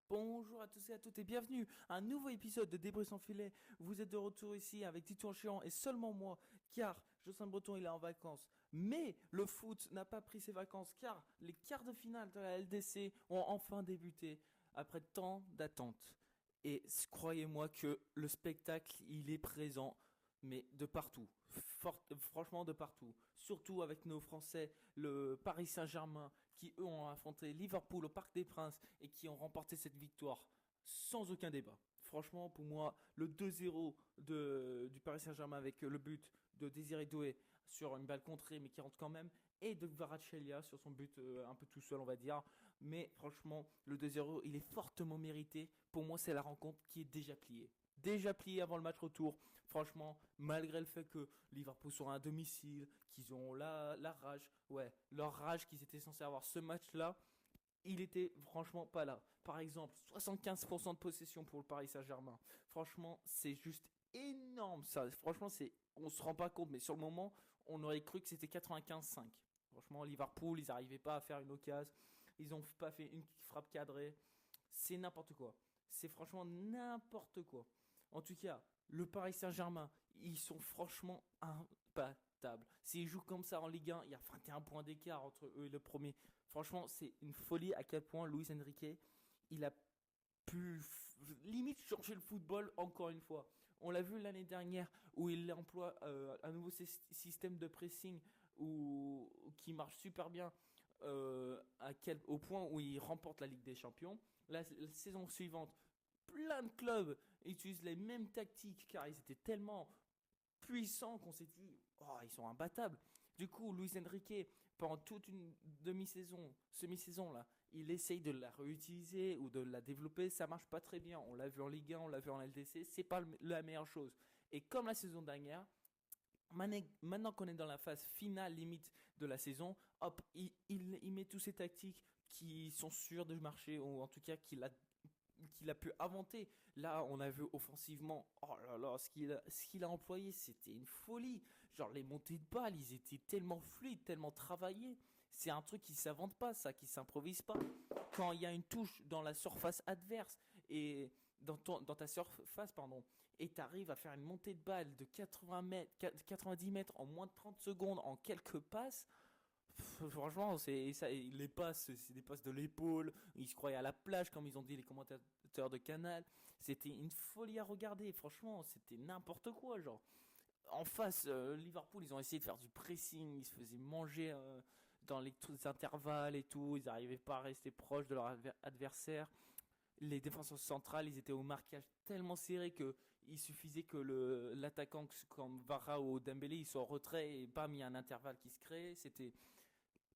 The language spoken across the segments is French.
Bonjour à tous et à toutes et bienvenue à un nouveau épisode de Débris sans filet. Vous êtes de retour ici avec Titouan Chiant et seulement moi, car Jocelyn Breton il est en vacances. Mais le foot n'a pas pris ses vacances car les quarts de finale de la LDC ont enfin débuté après tant d'attentes. Et croyez-moi que le spectacle il est présent, mais de partout. Franchement de partout. Surtout avec nos Français, le Paris Saint-Germain, qui eux ont affronté Liverpool au Parc des Princes et qui ont remporté cette victoire sans aucun débat. Franchement, pour moi, le 2-0 du Paris Saint-Germain avec le but de Désiré Doué sur une balle contrée mais qui rentre quand même, et de Kvaratskhelia sur son but un peu tout seul, on va dire. Mais franchement, le 2-0, il est fortement mérité. Pour moi, c'est la rencontre qui est déjà pliée. Déjà plié avant le match retour. Franchement, malgré le fait que Liverpool soit à domicile, qu'ils ont la rage, ouais, leur rage qu'ils étaient censés avoir ce match-là, il était franchement pas là. Par exemple, 75% de possession pour le Paris Saint-Germain. Franchement, c'est juste énorme ça. Franchement, on se rend pas compte, mais sur le moment, on aurait cru que c'était 95-5. Franchement, Liverpool, ils n'arrivaient pas à faire une occasion. Ils n'ont pas fait une frappe cadrée. C'est n'importe quoi. C'est franchement n'importe quoi. En tout cas, le Paris Saint-Germain, ils sont franchement imbattables. S'ils jouent comme ça en Ligue 1, il y a 21 points d'écart entre eux et le premier. Franchement, c'est une folie à quel point Luis Enrique, il a pu limite changer le football encore une fois. On l'a vu l'année dernière où il emploie un nouveau système de pressing qui marche super bien au point où il remporte la Ligue des Champions. La saison suivante, plein de clubs utilisent les mêmes tactiques car ils étaient tellement puissants qu'on s'est dit, oh, ils sont imbattables. Du coup, Luis Enrique, pendant toute une demi-saison, semi-saison là, il essaye de la réutiliser ou de la développer. Ça marche pas très bien. On l'a vu en Ligue 1, on l'a vu en LDC. C'est pas la meilleure chose. Et comme la saison dernière, maintenant qu'on est dans la phase finale limite de la saison, hop, il met tous ses tactiques qui sont sûres de marcher, ou en tout cas qu'il a pu inventer. Là, on a vu offensivement, oh là là, ce qu'il a employé, c'était une folie. Genre, les montées de balles, ils étaient tellement fluides, tellement travaillés. C'est un truc qui s'invente pas, ça, qui s'improvise pas. Quand il y a une touche dans la surface adverse et dans ta surface, pardon, et tu arrives à faire une montée de balle de 80 mètres, 90 mètres en moins de 30 secondes en quelques passes, franchement, les passes, c'est des passes de l'épaule. Ils se croyaient à la plage, comme ils ont dit les commentateurs de Canal. C'était une folie à regarder. Franchement, c'était n'importe quoi, genre. En face, Liverpool, ils ont essayé de faire du pressing. Ils se faisaient manger dans les intervalles et tout. Ils n'arrivaient pas à rester proches de leur adversaire. Les défenseurs centrales, ils étaient au marquage tellement serré que il suffisait que l'attaquant comme Vara ou Dembélé, ils soient en retrait et bam, il y a un intervalle qui se crée. C'était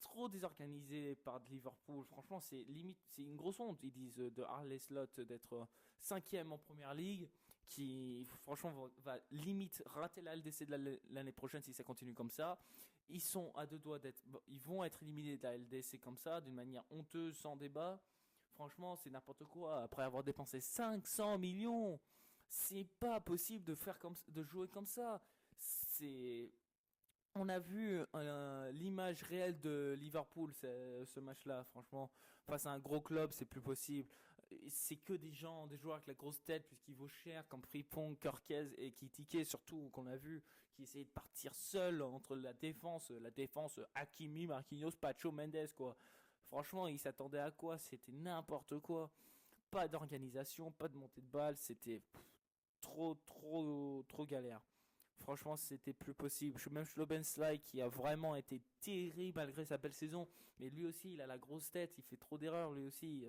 trop désorganisé par Liverpool. Franchement, c'est limite, c'est une grosse honte. Ils disent de Arne Slot d'être cinquième en première ligue, qui franchement va limite rater la LDC de l'année prochaine si ça continue comme ça. Ils sont à deux doigts ils vont être éliminés de la LDC comme ça, d'une manière honteuse, sans débat. Franchement, c'est n'importe quoi. Après avoir dépensé 500 millions, c'est pas possible de jouer comme ça. C'est On a vu l'image réelle de Liverpool, ce match-là, franchement. Face à un gros club, c'est plus possible. C'est que des joueurs avec la grosse tête, puisqu'il vaut cher, comme Frimpong, Körkez et Kitike, surtout, qu'on a vu, qui essayaient de partir seuls entre la défense Hakimi, Marquinhos, Pacho, Mendes, quoi. Franchement, ils s'attendaient à quoi? C'était n'importe quoi. Pas d'organisation, pas de montée de balle, c'était trop, trop, trop galère. Franchement, c'était plus possible. Même Schlobenslai qui a vraiment été terrible malgré sa belle saison. Mais lui aussi, il a la grosse tête. Il fait trop d'erreurs lui aussi.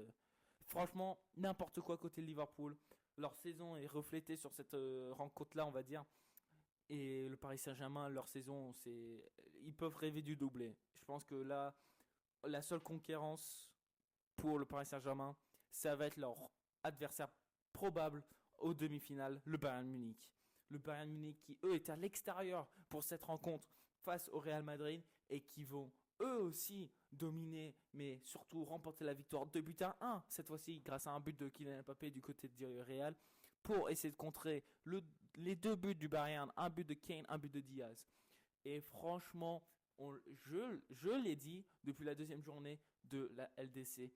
Franchement, n'importe quoi côté Liverpool. Leur saison est reflétée sur cette rencontre-là, on va dire. Et le Paris Saint-Germain, leur saison, ils peuvent rêver du doublé. Je pense que là, la seule concurrence pour le Paris Saint-Germain, ça va être leur adversaire probable aux demi-finales, le Bayern Munich. Le Bayern Munich qui, eux, étaient à l'extérieur pour cette rencontre face au Real Madrid et qui vont, eux aussi, dominer, mais surtout remporter la victoire 2 buts à 1, cette fois-ci, grâce à un but de Kylian Mbappé du côté du Real, pour essayer de contrer les deux buts du Bayern, un but de Kane, un but de Diaz. Et franchement, je l'ai dit depuis la deuxième journée de la LDC,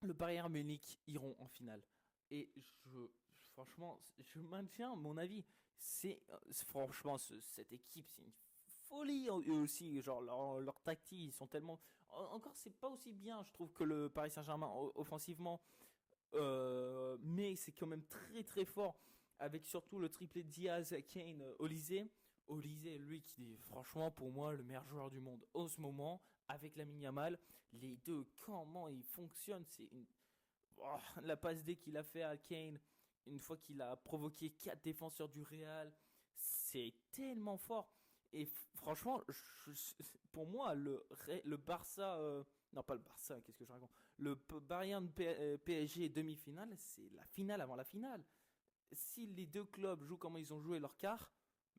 le Bayern Munich iront en finale. Et franchement, je maintiens mon avis. Franchement, cette équipe, c'est une folie eux aussi. Genre, leur tactique, ils sont tellement. Encore, c'est pas aussi bien, je trouve, que le Paris Saint-Germain offensivement. Mais c'est quand même très très fort. Avec surtout le triplé Diaz, Kane, Olysée. Olysée, lui, qui est franchement pour moi le meilleur joueur du monde en ce moment. Avec Lamine Yamal, les deux, comment ils fonctionnent, c'est une la passe D qu'il a fait à Kane, une fois qu'il a provoqué 4 défenseurs du Real, c'est tellement fort. Et franchement, pour moi, le Barça, non pas le Barça, qu'est-ce que je raconte, le Bayern PSG demi-finale, c'est la finale avant la finale. Si les deux clubs jouent comme ils ont joué leur quart,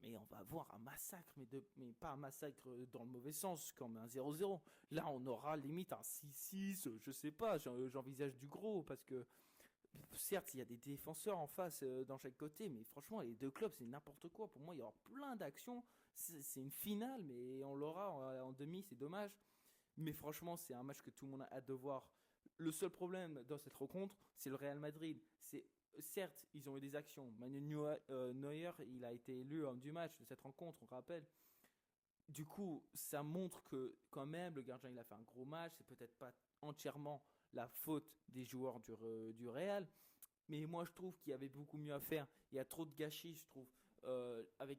mais on va avoir un massacre, mais pas un massacre dans le mauvais sens, comme un 0-0. Là, on aura limite un 6-6, je sais pas, j'envisage du gros, parce que certes, il y a des défenseurs en face dans chaque côté, mais franchement, les deux clubs, c'est n'importe quoi. Pour moi, il y aura plein d'actions. C'est une finale, mais on l'aura en demi, c'est dommage. Mais franchement, c'est un match que tout le monde a hâte de voir. Le seul problème dans cette rencontre, c'est le Real Madrid. Certes, ils ont eu des actions. Manuel Neuer, il a été élu homme du match de cette rencontre, on rappelle. Du coup, ça montre que quand même, le gardien, il a fait un gros match. C'est peut-être pas entièrement la faute des joueurs du Real. Mais moi, je trouve qu'il y avait beaucoup mieux à faire. Il y a trop de gâchis, je trouve, avec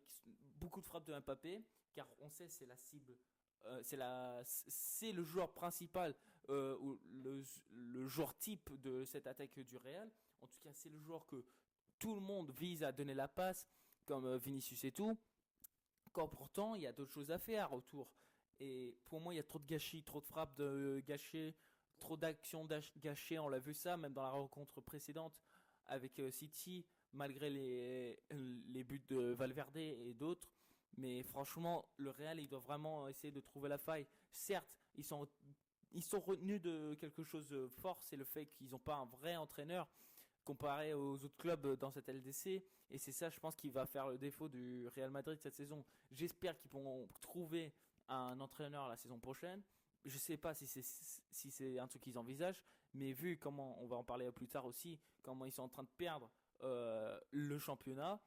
beaucoup de frappes de Mbappé, car on sait c'est la cible, c'est le joueur principal ou le joueur type de cette attaque du Real. En tout cas, c'est le joueur que tout le monde vise à donner la passe, comme Vinicius et tout. Quand pourtant, il y a d'autres choses à faire autour. Et pour moi, il y a trop de gâchis, trop de frappes de gâchées, trop d'actions gâchées. On l'a vu ça même dans la rencontre précédente avec City, malgré les buts de Valverde et d'autres. Mais franchement, le Real, il doit vraiment essayer de trouver la faille. Certes, ils sont retenus de quelque chose de fort, c'est le fait qu'ils n'ont pas un vrai entraîneur comparé aux autres clubs dans cette LDC. Et c'est ça, je pense, qui va faire le défaut du Real Madrid cette saison. J'espère qu'ils pourront trouver un entraîneur la saison prochaine. Je ne sais pas si c'est un truc qu'ils envisagent, mais vu comment, on va en parler plus tard aussi, comment ils sont en train de perdre le championnat,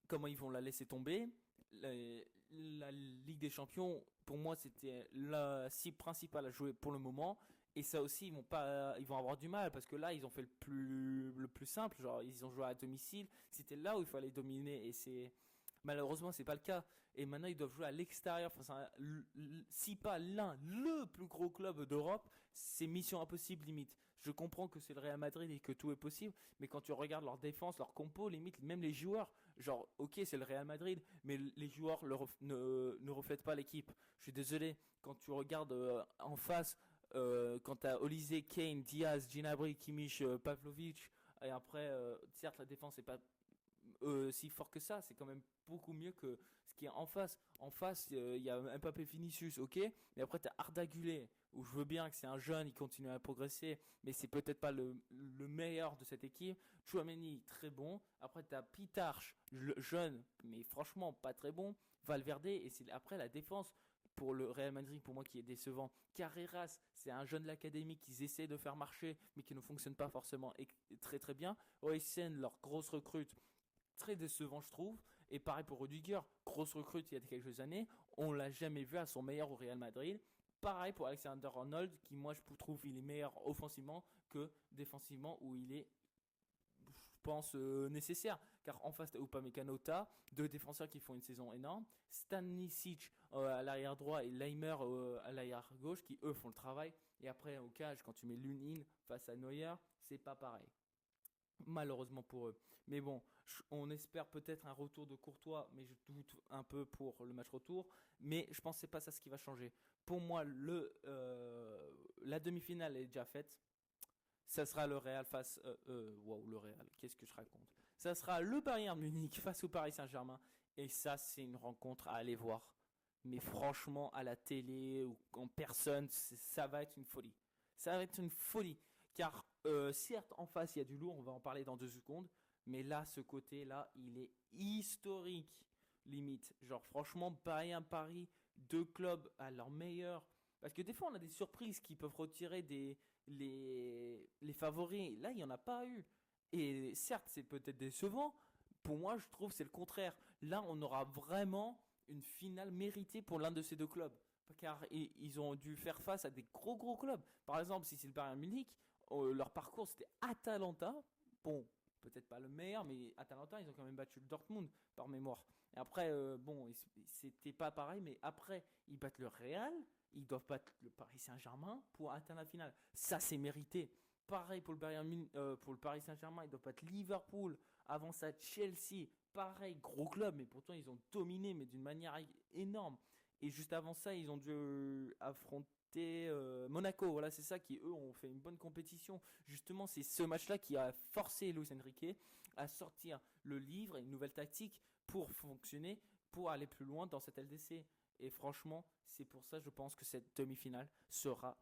comment ils vont la laisser tomber. La Ligue des Champions, pour moi, c'était la cible principale à jouer pour le moment. Et ça aussi, ils vont avoir du mal parce que là, ils ont fait le plus simple. Genre, ils ont joué à domicile. C'était là où il fallait dominer. Et malheureusement, c'est pas le cas. Et maintenant, ils doivent jouer à l'extérieur. Enfin, si pas le plus gros club d'Europe, c'est mission impossible limite. Je comprends que c'est le Real Madrid et que tout est possible, mais quand tu regardes leur défense, leur compo, limite, même les joueurs, genre, ok, c'est le Real Madrid, mais les joueurs ne reflètent pas l'équipe. Je suis désolé, quand tu regardes en face, quand tu as Olysée, Kane, Diaz, Gnabry, Kimmich, Pavlovic, et après, certes, la défense n'est pas si fort que ça, c'est quand même beaucoup mieux que ce qui est en face. En face, il y a Mbappé, Vinicius, ok, mais après tu as Arda Güler, où je veux bien que c'est un jeune, il continue à progresser, mais c'est peut-être pas le meilleur de cette équipe. Chouameni, très bon. Après tu as Pitarch, jeune, mais franchement pas très bon. Valverde, et c'est après la défense pour le Real Madrid, pour moi, qui est décevant. Carreras, c'est un jeune de l'académie qu'ils essaient de faire marcher, mais qui ne fonctionne pas forcément très très bien. Oysen, leur grosse recrute, très décevant, je trouve. Et pareil pour Rudiger, grosse recrute il y a quelques années, on l'a jamais vu à son meilleur au Real Madrid. Pareil pour Alexander-Arnold, qui moi je trouve il est meilleur offensivement que défensivement, où il est, je pense, nécessaire. Car en face, tu as Upamecano, deux défenseurs qui font une saison énorme. Stanisic à l'arrière droit et Leimer à l'arrière gauche, qui eux font le travail. Et après, au cage, quand tu mets Lunin face à Neuer, c'est pas pareil. Malheureusement pour eux. Mais bon, on espère peut-être un retour de Courtois, mais je doute un peu pour le match retour. Mais je pense que c'est pas ça ce qui va changer. Pour moi, la demi-finale est déjà faite. Ça sera le Real face. Wow, le Real, qu'est-ce que je raconte? Ça sera le Bayern Munich face au Paris Saint-Germain. Et ça, c'est une rencontre à aller voir. Mais franchement, à la télé ou en personne, ça va être une folie. Ça va être une folie. Car certes, en face, il y a du lourd, on va en parler dans 2 secondes. Mais là, ce côté-là, il est historique, limite. Genre, franchement, Bayern-Paris, deux clubs à leur meilleur. Parce que des fois, on a des surprises qui peuvent retirer les favoris. Là, il n'y en a pas eu. Et certes, c'est peut-être décevant. Pour moi, je trouve que c'est le contraire. Là, on aura vraiment une finale méritée pour l'un de ces deux clubs. Car ils ont dû faire face à des gros clubs. Par exemple, si c'est le Bayern Munich, leur parcours c'était Atalanta. Bon, peut-être pas le meilleur, mais Atalanta, ils ont quand même battu le Dortmund par mémoire. Et après, bon, c'était pas pareil, mais après, ils battent le Real, ils doivent battre le Paris Saint-Germain pour atteindre la finale. Ça, c'est mérité. Pareil pour le pour le Paris Saint-Germain, ils doivent battre Liverpool. Avant ça, Chelsea. Pareil, gros club, mais pourtant ils ont dominé, mais d'une manière énorme. Et juste avant ça, ils ont dû affronter Monaco. Voilà, c'est ça qui, eux, ont fait une bonne compétition. Justement, c'est ce match-là qui a forcé Luis Enrique à sortir le livre et une nouvelle tactique pour fonctionner, pour aller plus loin dans cette LDC. Et franchement, c'est pour ça, je pense que cette demi-finale sera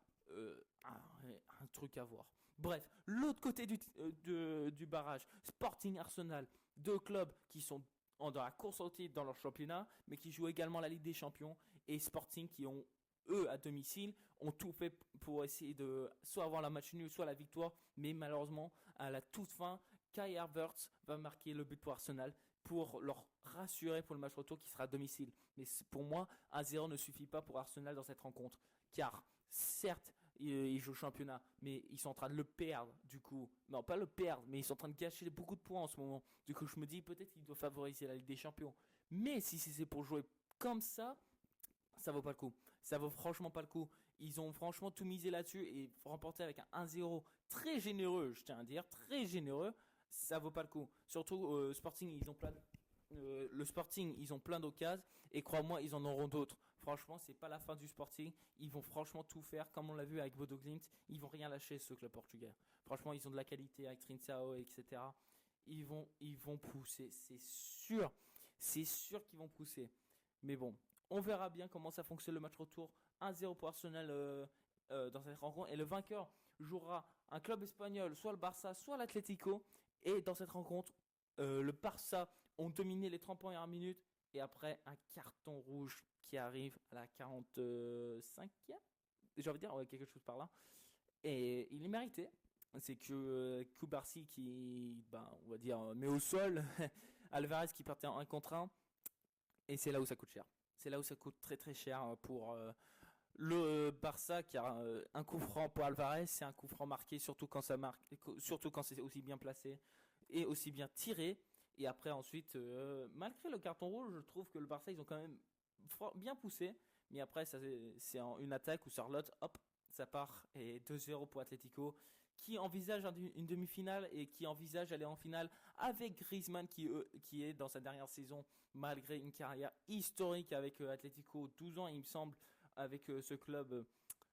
un truc à voir. Bref, l'autre côté du barrage, Sporting Arsenal, deux clubs qui sont dans la course au titre dans leur championnat, mais qui jouent également la Ligue des Champions, et Sporting qui ont, eux, à domicile, ont tout fait pour essayer de soit avoir la match nul, soit la victoire, mais malheureusement, à la toute fin, Kai Havertz va marquer le but pour Arsenal pour leur rassurer pour le match retour qui sera à domicile. Mais pour moi, 1-0 ne suffit pas pour Arsenal dans cette rencontre, car certes, ils jouent le championnat, mais ils sont en train de le perdre, du coup. Non, pas le perdre, mais ils sont en train de gâcher beaucoup de points en ce moment. Du coup, je me dis peut-être qu'ils doivent favoriser la Ligue des Champions. Mais si c'est pour jouer comme ça vaut pas le coup. Ça vaut franchement pas le coup. Ils ont franchement tout misé là-dessus et remporter avec un 1-0 très généreux, je tiens à dire, très généreux, ça vaut pas le coup. Surtout Sporting, le Sporting, ils ont plein d'occasions et crois-moi, ils en auront d'autres. Franchement, c'est pas la fin du Sporting. Ils vont franchement tout faire, comme on l'a vu avec Bodo Glimt. Ils vont rien lâcher, ce club portugais. Franchement, ils ont de la qualité avec Trincao, etc. Ils vont pousser, c'est sûr. C'est sûr qu'ils vont pousser. Mais bon, on verra bien comment ça fonctionne le match retour. 1-0 pour Arsenal dans cette rencontre. Et le vainqueur jouera un club espagnol, soit le Barça, soit l'Atlético. Et dans cette rencontre, le Barça ont dominé les 30 premières minutes. Et après, un carton rouge qui arrive à la 45e. J'ai envie de dire, ouais, quelque chose par là. Et il est mérité. C'est que Koubarsi qui, on va dire, met au sol Alvarez qui partait en 1 contre 1. Et c'est là où ça coûte cher. C'est là où ça coûte très très cher pour le Barça, car un coup franc pour Alvarez, c'est un coup franc marqué, surtout quand ça marque, surtout quand c'est aussi bien placé et aussi bien tiré. Et après ensuite, malgré le carton rouge, je trouve que le Barça, ils ont quand même bien poussé. Mais après, c'est une attaque où Charlotte, hop, ça part. Et 2-0 pour Atlético, qui envisage une demi-finale et qui envisage aller en finale avec Griezmann qui est dans sa dernière saison, malgré une carrière historique avec Atlético, 12 ans il me semble, avec ce club.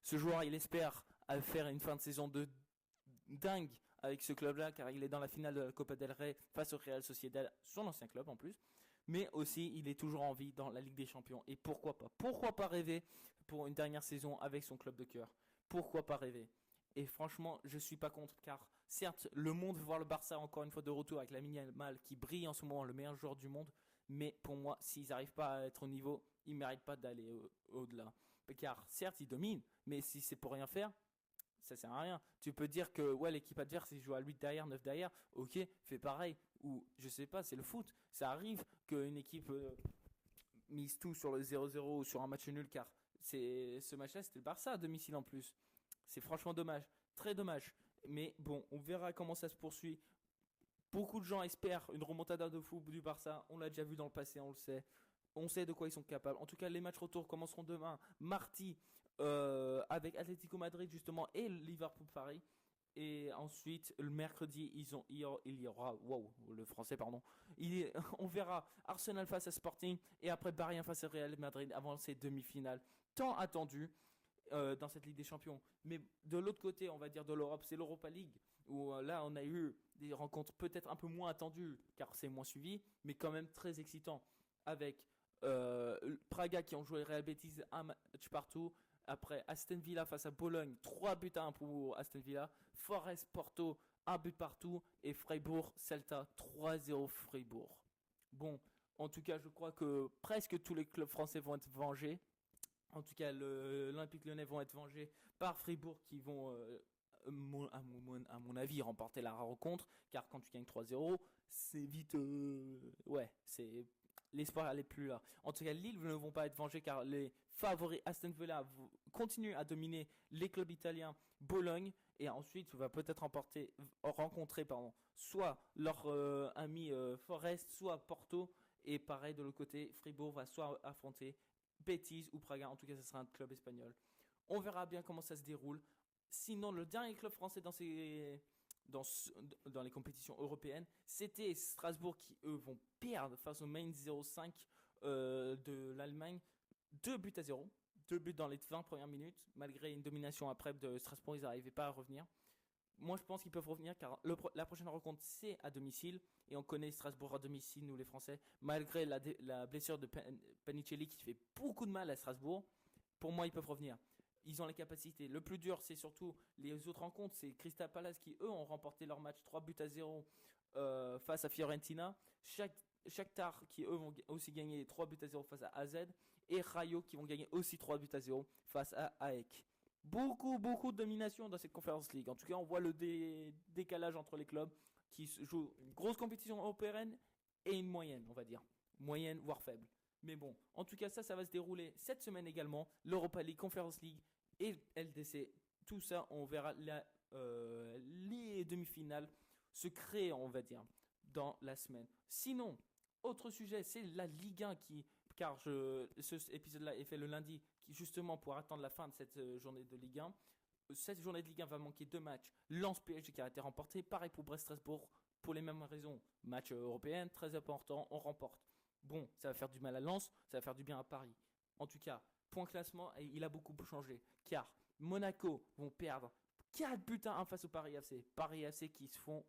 Ce joueur, il espère faire une fin de saison de dingue avec ce club-là, car il est dans la finale de la Copa del Rey face au Real Sociedad, son ancien club en plus. Mais aussi, il est toujours en vie dans la Ligue des Champions. Et pourquoi pas? Pourquoi pas rêver pour une dernière saison avec son club de cœur? Pourquoi pas rêver? Et franchement, je suis pas contre, car certes, le monde veut voir le Barça encore une fois de retour avec Lamine Yamal qui brille en ce moment, le meilleur joueur du monde. Mais pour moi, s'ils n'arrivent pas à être au niveau, ils ne méritent pas d'aller au-delà. Car certes, ils dominent, mais si c'est pour rien faire, ça sert à rien. Tu peux dire que ouais, l'équipe adverse, il joue à 8 derrière, 9 derrière, ok, fais pareil. Ou je sais pas, c'est le foot. Ça arrive qu'une équipe mise tout sur le 0-0 ou sur un match nul, car ce match-là, c'était le Barça à domicile en plus. C'est franchement dommage, très dommage. Mais bon, on verra comment ça se poursuit. Beaucoup de gens espèrent une remontada de fou du Barça. On l'a déjà vu dans le passé, on le sait. On sait de quoi ils sont capables. En tout cas, les matchs retour commenceront demain, mardi, avec Atlético Madrid justement et Liverpool-Paris. Et ensuite, le mercredi, il y aura, wow, le français, pardon. On verra Arsenal face à Sporting et après Bayern face à Real Madrid avant ces demi-finales tant attendues dans cette Ligue des Champions. Mais de l'autre côté, on va dire de l'Europe, c'est l'Europa League où là, on a eu des rencontres peut-être un peu moins attendues car c'est moins suivi, mais quand même très excitant avec Praga qui ont joué Real Betis un match partout. Après Aston Villa face à Bologne, 3-1 pour Aston Villa. Forest Porto, 1 but partout. Et Freiburg Celta, 3-0 Freiburg. Bon, en tout cas, je crois que presque tous les clubs français vont être vengés. En tout cas, l'Olympique Lyonnais vont être vengés par Fribourg qui vont à mon avis, remporter la rencontre, car quand tu gagnes 3-0, c'est vite, l'espoir n'est plus là. En tout cas, Lille ne vont pas être vengés car les favoris Aston Villa continuent à dominer les clubs italiens, Bologne, et ensuite va peut-être rencontrer soit leur ami Forest, soit Porto, et pareil de l'autre côté, Fribourg va soit affronter Betis ou Praga, en tout cas ce sera un club espagnol. On verra bien comment ça se déroule. Sinon, le dernier club français dans les compétitions européennes, c'était Strasbourg qui, eux, vont perdre face au Mainz 05 de l'Allemagne. 2-0. 2 buts dans les 20 premières minutes. Malgré une domination après de Strasbourg, ils n'arrivaient pas à revenir. Moi, je pense qu'ils peuvent revenir car la prochaine rencontre, c'est à domicile. Et on connaît Strasbourg à domicile, nous les Français. Malgré la blessure de Panicelli qui fait beaucoup de mal à Strasbourg, pour moi, ils peuvent revenir. Ils ont les capacités. Le plus dur, c'est surtout les autres rencontres. C'est Crystal Palace qui, eux, ont remporté leur match 3-0 face à Fiorentina. Shakhtar qui, eux, vont aussi gagner 3-0 face à AZ. Et Rayo qui vont gagner aussi 3-0 face à AEK. Beaucoup de domination dans cette Conference League. En tout cas, on voit le décalage entre les clubs qui jouent une grosse compétition européenne et une moyenne, on va dire. Moyenne, voire faible. Mais bon, en tout cas, ça va se dérouler cette semaine également. L'Europa League, Conference League et LDC. Tout ça, on verra les demi-finales se créer, on va dire, dans la semaine. Sinon, autre sujet, c'est la Ligue 1 car cet épisode-là est fait le lundi, justement pour attendre la fin de cette journée de Ligue 1. Cette journée de Ligue 1 va manquer 2 matchs. Lens PSG qui a été remporté. Pareil pour Brest-Strasbourg, pour les mêmes raisons. Match européen, très important, on remporte. Bon, ça va faire du mal à Lens, ça va faire du bien à Paris. En tout cas, point classement, il a beaucoup changé. Car Monaco vont perdre 4-1 face au Paris FC. Paris FC qui se font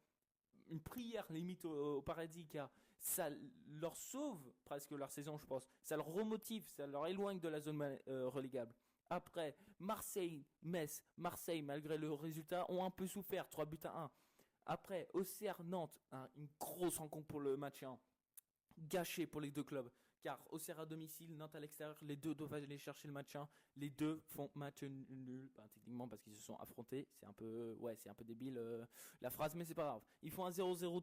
une prière limite au paradis car ça leur sauve presque leur saison, je pense. Ça leur remotive, ça leur éloigne de la zone relégable. Après, Metz, Marseille, malgré le résultat, ont un peu souffert, 3-1. Après, Auxerre, Nantes, une grosse rencontre pour le match 1. Gâché pour les deux clubs. Car Auxerre à domicile, Nantes à l'extérieur, les deux doivent aller chercher le match 1. Les deux font match nul, techniquement parce qu'ils se sont affrontés. C'est un peu débile la phrase, mais c'est pas grave. Ils font un 0-0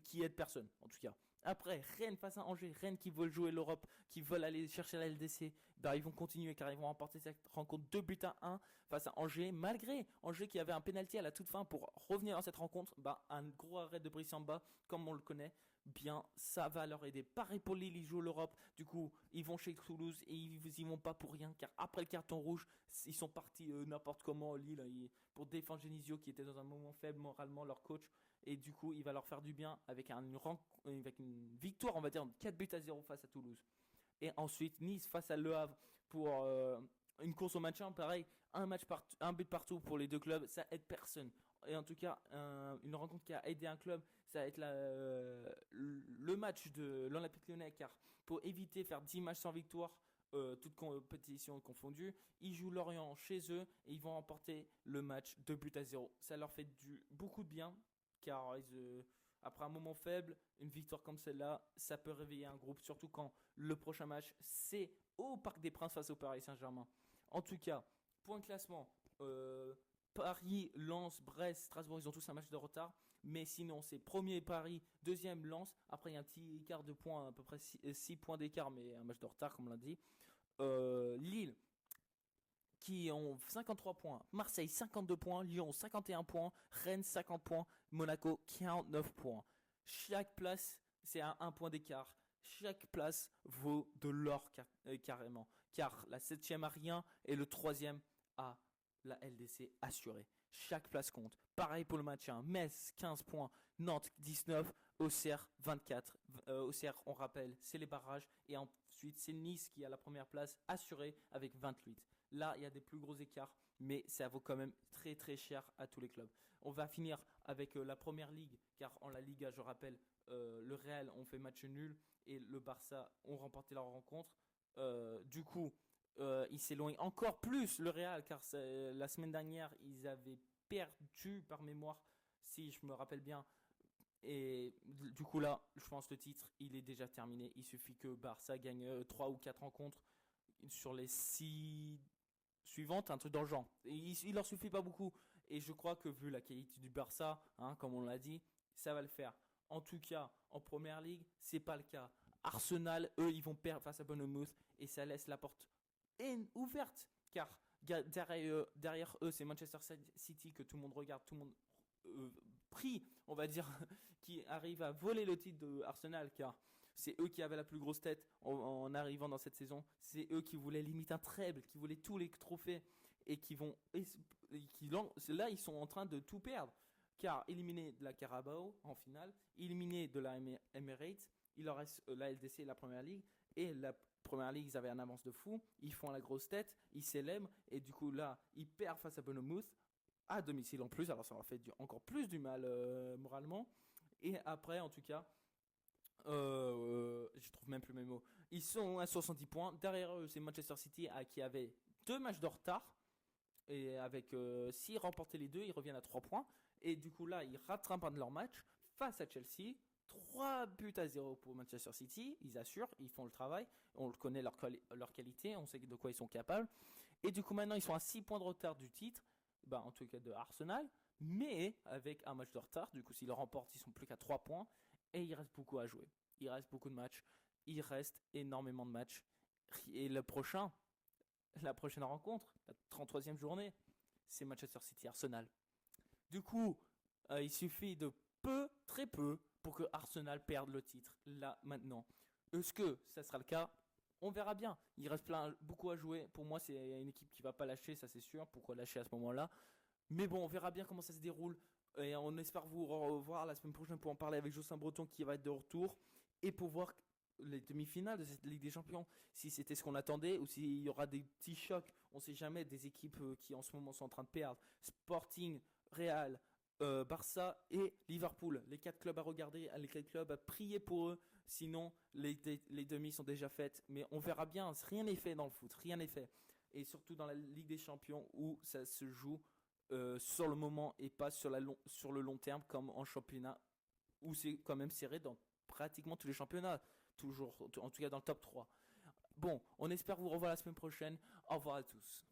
qui aide personne, en tout cas. Après, Rennes face à Angers. Rennes qui veulent jouer l'Europe, qui veulent aller chercher la LDC. Ils vont continuer car ils vont remporter cette rencontre 2-1 face à Angers. Malgré Angers qui avait un pénalty à la toute fin pour revenir dans cette rencontre, un gros arrêt de Brice Samba, comme on le connaît. Bien, ça va leur aider. Pareil pour Lille, ils jouent l'Europe. Du coup, ils vont chez Toulouse et ils vont pas pour rien. Car après le carton rouge, ils sont partis n'importe comment Lille pour défendre Genesio qui était dans un moment faible moralement, leur coach. Et du coup, il va leur faire du bien avec une victoire, on va dire, 4-0 face à Toulouse. Et ensuite, Nice face à Le Havre pour une course au match 1. Pareil, un but partout pour les deux clubs, ça aide personne. Et en tout cas, une rencontre qui a aidé un club, ça va être le match de l'Olympique Lyonnais, car pour éviter de faire 10 matchs sans victoire, toutes compétitions confondues, ils jouent Lorient chez eux et ils vont remporter le match 2-0. Ça leur fait beaucoup de bien, car après un moment faible, une victoire comme celle-là, ça peut réveiller un groupe, surtout quand le prochain match, c'est au Parc des Princes face au Paris Saint-Germain. En tout cas, point classement, Paris, Lens, Brest, Strasbourg, ils ont tous un match de retard. Mais sinon, c'est premier Paris, deuxième Lens. Après, il y a un petit écart de points, à peu près 6 points d'écart, mais un match de retard, comme on l'a dit. Lille, qui ont 53 points. Marseille, 52 points. Lyon, 51 points. Rennes, 50 points. Monaco, 49 points. Chaque place, c'est à 1 point d'écart. Chaque place vaut de l'or carrément. Car la 7e a rien et le 3e a la LDC assurée. Chaque place compte. Pareil pour le match 1. Metz, 15 points. Nantes, 19. Auxerre, 24. Auxerre, on rappelle, c'est les barrages. Et ensuite, c'est Nice qui a la première place assurée avec 28. Là, il y a des plus gros écarts, mais ça vaut quand même très très cher à tous les clubs. On va finir avec la première ligue, car en la Liga, je rappelle, le Real ont fait match nul et le Barça ont remporté leur rencontre. Du coup, il s'éloigne encore plus le Real, car la semaine dernière, ils avaient perdu par mémoire, si je me rappelle bien. Et du coup là, je pense que le titre, il est déjà terminé. Il suffit que Barça gagne 3 ou 4 rencontres sur les 6 suivantes, un truc dans le genre. Il leur suffit pas beaucoup. Et je crois que vu la qualité du Barça, comme on l'a dit, ça va le faire. En tout cas, en Première Ligue, c'est pas le cas. Arsenal, eux, ils vont perdre face à Bournemouth et ça laisse la porte ouverte. Car derrière eux, c'est Manchester City que tout le monde regarde, tout le monde prie, on va dire, qui arrive à voler le titre de Arsenal, car c'est eux qui avaient la plus grosse tête en arrivant dans cette saison. C'est eux qui voulaient limite un treble, qui voulaient tous les trophées et là ils sont en train de tout perdre. Car éliminés de la Carabao en finale, éliminés de la Emirates, il leur reste la LDC et la Première Ligue. Et la Première Ligue, ils avaient un avance de fou. Ils font la grosse tête, ils célèbrent. Et du coup, là, ils perdent face à Bournemouth à domicile en plus. Alors, ça leur fait encore plus du mal moralement. Et après, en tout cas, je trouve même plus mes mots. Ils sont à 70 points. Derrière eux, c'est Manchester City qui avait 2 matchs de retard. Et avec s'ils remportaient les 2, ils reviennent à 3 points. Et du coup, là, ils rattrapent un de leurs matchs face à Chelsea. 3-0 pour Manchester City. Ils assurent, ils font le travail. On connaît leur qualité, on sait de quoi ils sont capables. Et du coup, maintenant, ils sont à 6 points de retard du titre. En tout cas de Arsenal. Mais avec un match de retard. Du coup, s'ils le remportent, ils sont plus qu'à 3 points. Et il reste beaucoup à jouer. Il reste beaucoup de matchs. Il reste énormément de matchs. Et la prochaine rencontre, la 33e journée, c'est Manchester City-Arsenal. Du coup, il suffit de très peu, pour que Arsenal perde le titre, là, maintenant. Est-ce que ça sera le cas? On verra bien. Il reste beaucoup à jouer. Pour moi, c'est une équipe qui ne va pas lâcher, ça c'est sûr. Pourquoi lâcher à ce moment-là? Mais bon, on verra bien comment ça se déroule. Et on espère vous revoir la semaine prochaine pour en parler avec Jocelyn Breton qui va être de retour. Et pour voir les demi-finales de cette Ligue des Champions, si c'était ce qu'on attendait ou s'il y aura des petits chocs. On ne sait jamais, des équipes qui en ce moment sont en train de perdre. Sporting, Real, Barça et Liverpool. Les 4 clubs à regarder, les 4 clubs à prier pour eux. Sinon, les demi sont déjà faites. Mais on verra bien. Rien n'est fait dans le foot. Rien n'est fait. Et surtout dans la Ligue des Champions où ça se joue sur le moment et pas sur le long terme comme en championnat où c'est quand même serré dans pratiquement tous les championnats. Toujours, en tout cas dans le top 3. Bon, on espère vous revoir la semaine prochaine. Au revoir à tous.